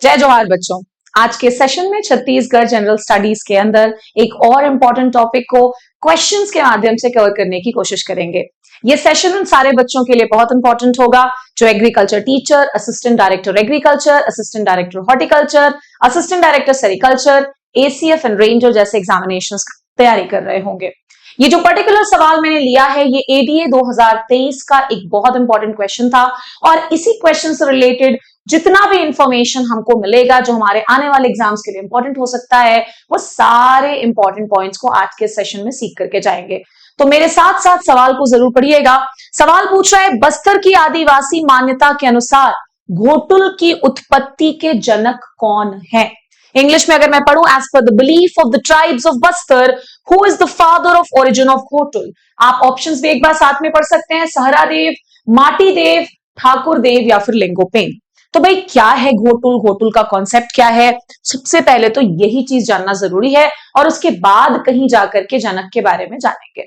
जय जवाहर बच्चों। आज के सेशन में छत्तीसगढ़ जनरल स्टडीज के अंदर एक और इम्पोर्टेंट टॉपिक को क्वेश्चंस के माध्यम से कवर करने की कोशिश करेंगे। ये सेशन उन सारे बच्चों के लिए बहुत इंपॉर्टेंट होगा जो agriculture teacher, assistant director agriculture, assistant director horticulture, assistant director sericulture, ACF and ranger जैसे एग्जामिनेशंस की तैयारी कर रहे होंगे। ये जो पर्टिकुलर सवाल मैंने लिया है ये एडीए 2023 का एक बहुत इंपॉर्टेंट क्वेश्चन था और इसी क्वेश्चन से रिलेटेड जितना भी इंफॉर्मेशन हमको मिलेगा जो हमारे आने वाले एग्जाम्स के लिए इंपॉर्टेंट हो सकता है वो सारे इंपॉर्टेंट पॉइंट्स को आज के सेशन में सीख करके जाएंगे। तो मेरे साथ साथ सवाल को जरूर पढ़िएगा। सवाल पूछ रहा है, बस्तर की आदिवासी मान्यता के अनुसार घोटुल की उत्पत्ति के जनक कौन है? इंग्लिश में अगर मैं पढ़ूं, as per the belief of the tribes of Bastar who is the father of origin of ghotul. आप ऑप्शंस भी एक बार साथ में पढ़ सकते हैं, सहरादेव, माटीदेव, ठाकुर देव या फिर लिंगोपेन। तो भाई क्या है घोटुल, घोटुल का कॉन्सेप्ट क्या है? सबसे पहले तो यही चीज जानना जरूरी है और उसके बाद कहीं जाकर के जनक के बारे में जानेंगे।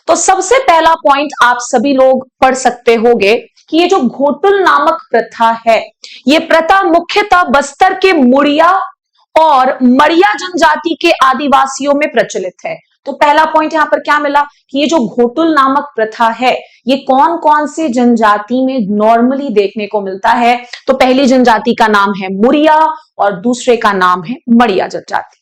तो सबसे पहला पॉइंट आप सभी लोग पढ़ सकते होंगे कि ये जो घोटुल नामक प्रथा है, ये प्रथा मुख्यतः बस्तर के मुड़िया और मड़िया जनजाति के आदिवासियों में प्रचलित है। तो पहला पॉइंट यहां पर क्या मिला कि ये जो घोटुल नामक प्रथा है ये कौन कौन से जनजाति में नॉर्मली देखने को मिलता है? तो पहली जनजाति का नाम है मुड़िया और दूसरे का नाम है मड़िया जनजाति।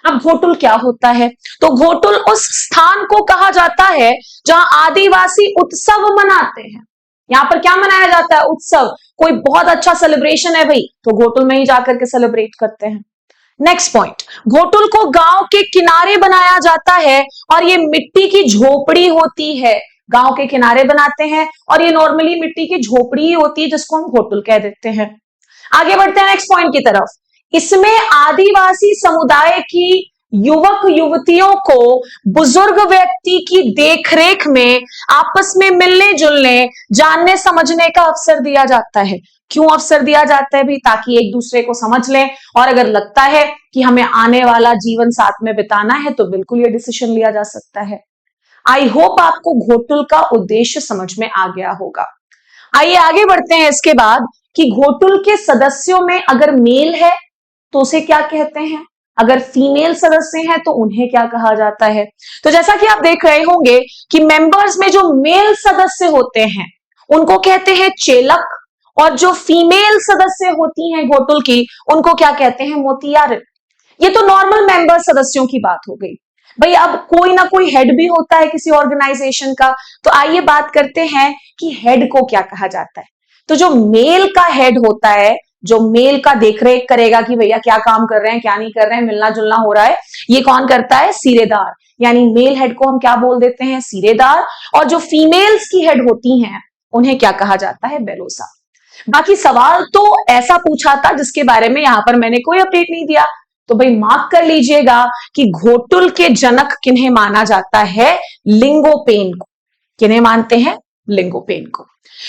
अब घोटुल क्या होता है? तो घोटुल उस स्थान को कहा जाता है जहां आदिवासी उत्सव मनाते हैं। यहाँ पर क्या मनाया जाता है? उत्सव। कोई बहुत अच्छा सेलिब्रेशन है भाई तो घोटुल में ही जाकर के सेलिब्रेट करते हैं। नेक्स्ट पॉइंट, घोटुल को गांव के किनारे बनाया जाता है और ये मिट्टी की झोपड़ी होती है। गांव के किनारे बनाते हैं और ये नॉर्मली मिट्टी की झोपड़ी ही होती है जिसको हम घोटुल कह देते हैं। आगे बढ़ते हैं नेक्स्ट पॉइंट की तरफ। इसमें आदिवासी समुदाय की युवक युवतियों को बुजुर्ग व्यक्ति की देखरेख में आपस में मिलने जुलने, जानने समझने का अवसर दिया जाता है। क्यों अवसर दिया जाता है भी? ताकि एक दूसरे को समझ लें और अगर लगता है कि हमें आने वाला जीवन साथ में बिताना है तो बिल्कुल ये डिसीजन लिया जा सकता है। आई होप आपको घोटुल का उद्देश्य समझ में आ गया होगा। आइए आगे बढ़ते हैं इसके बाद कि घोटुल के सदस्यों में अगर मेल है तो उसे क्या कहते हैं, अगर फीमेल सदस्य हैं तो उन्हें क्या कहा जाता है? तो जैसा कि आप देख रहे होंगे कि मेंबर्स में जो मेल सदस्य होते हैं उनको कहते हैं चेलक और जो फीमेल सदस्य होती हैं घोटुल की उनको क्या कहते हैं? मोतियारिन। ये तो नॉर्मल मेंबर सदस्यों की बात हो गई। भाई अब कोई ना कोई हेड भी होता है किसी ऑर्गेनाइजेशन का, तो आइए बात करते हैं कि हेड को क्या कहा जाता है। तो जो मेल का हेड होता है, जो मेल का देखरेख करेगा कि भैया क्या काम कर रहे हैं, क्या नहीं कर रहे हैं, मिलना जुलना हो रहा है, ये कौन करता है? सिरेदार। यानी मेल हेड को हम क्या बोल देते हैं? सिरेदार। और जो फीमेल्स की हेड होती हैं उन्हें क्या कहा जाता है? बेलोसा। बाकी सवाल तो ऐसा पूछा था जिसके बारे में यहां पर मैंने कोई अपडेट नहीं दिया, तो भाई मार्क कर लीजिएगा कि घोटुल के जनक किन्हें माना जाता है? लिंगोपेन को। किन्हें मानते हैं? लिंगोपेन को।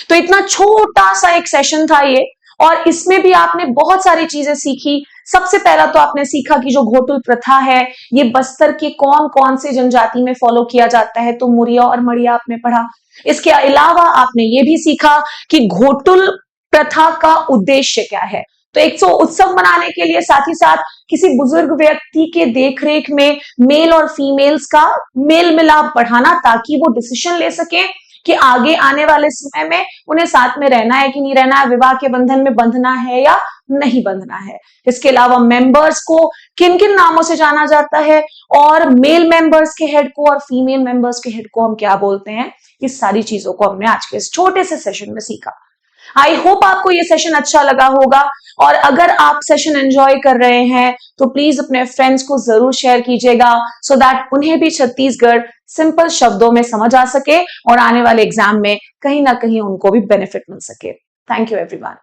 तो इतना छोटा सा एक सेशन था ये और इसमें भी आपने बहुत सारी चीजें सीखी। सबसे पहला तो आपने सीखा कि जो घोटुल प्रथा है ये बस्तर के कौन कौन से जनजाति में फॉलो किया जाता है, तो मुड़िया और मड़िया आपने पढ़ा। इसके अलावा आपने ये भी सीखा कि घोटुल प्रथा का उद्देश्य क्या है। तो एक तो उत्सव मनाने के लिए, साथ ही साथ किसी बुजुर्ग व्यक्ति के देखरेख में मेल और फीमेल्स का मेल मिलाप बढ़ाना ताकि वो डिसीजन ले सके कि आगे आने वाले समय में उन्हें साथ में रहना है कि नहीं रहना है, विवाह के बंधन में बंधना है या नहीं बंधना है। इसके अलावा मेंबर्स को किन किन नामों से जाना जाता है और मेल मेंबर्स के हेड को और फीमेल मेंबर्स के हेड को हम क्या बोलते हैं, इस सारी चीजों को हमने आज के इस छोटे से सेशन में सीखा। आई होप आपको ये सेशन अच्छा लगा होगा और अगर आप सेशन एंजॉय कर रहे हैं तो प्लीज अपने फ्रेंड्स को जरूर शेयर कीजिएगा सो दैट उन्हें भी छत्तीसगढ़ सिंपल शब्दों में समझ आ सके और आने वाले एग्जाम में कहीं ना कहीं उनको भी बेनिफिट मिल सके। Thank you everyone.